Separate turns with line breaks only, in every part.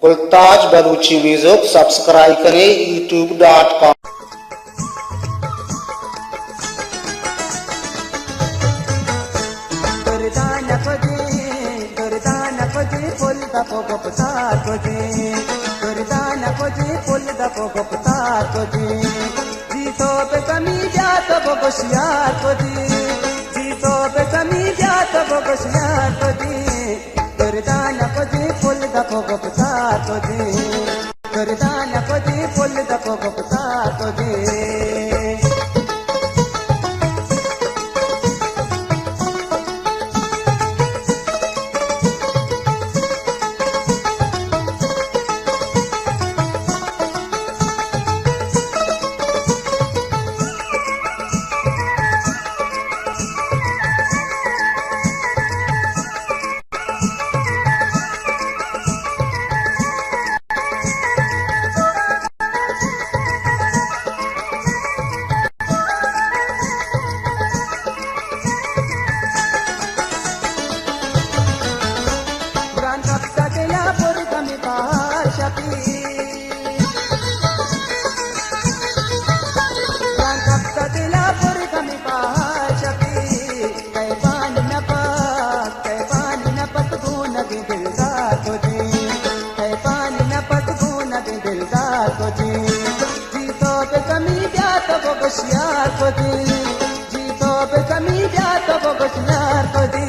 गुलताज Balochi music subscribe करें youtube.com।
जीतो पे कमी जात बगसियार को दी, जीतो पे कमी जात बगसियार को दी, करदान को दी फुल दफो गपतार को दी, करदान को दी फुल दफो गपतार को दी। बगसियार को दी, जीतो पे कमी जात बगसियार को दी,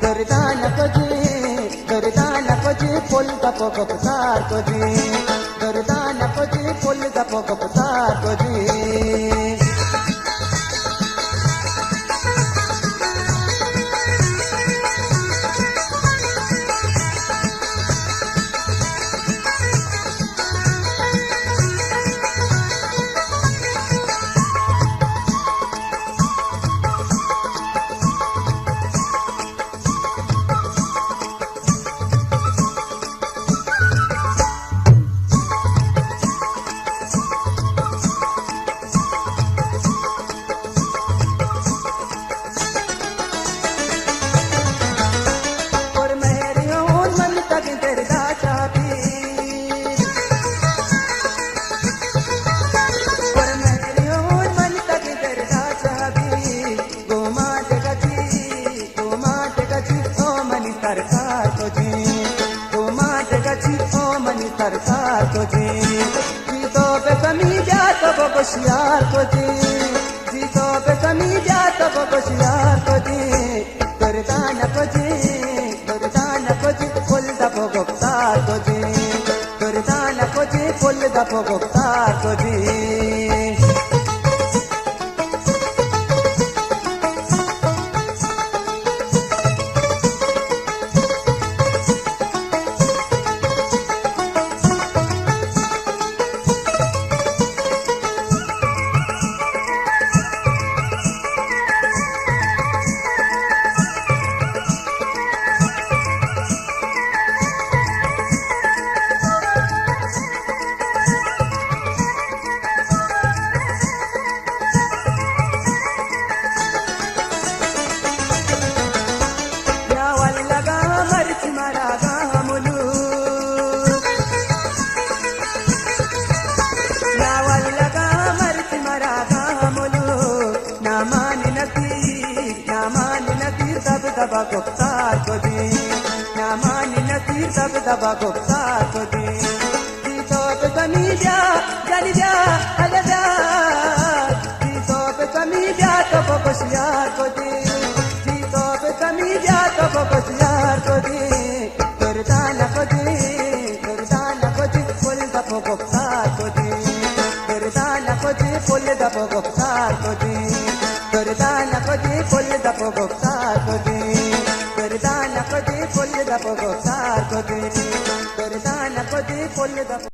करदान को दी फुल दफो गपतार को दी, करदान को दी फुल दफो गपतार को दी। सरकार को जी, जीतो पे कमी जात बगसियार को जी, जीतो पे कमी जात बगसियार को जी, करदान को जी फुल दफो गपतार को जी, करदान को जी फुल दफो गपतार को जी। दबा गुप्तार को दी, ना मानी नसीर सब दबा गुप्तार को दी, जीतो पे कमी जा जानी जा अले जा, जीतो पे कमी जा तो बगसियार को दी, जीतो पे कमी जा तो बगसियार को दी, करदान को दी फुल दफो गुप्तार को दी, करदान को दी फुल दफो गुप्तार को दी, करदान को दी फुल दफो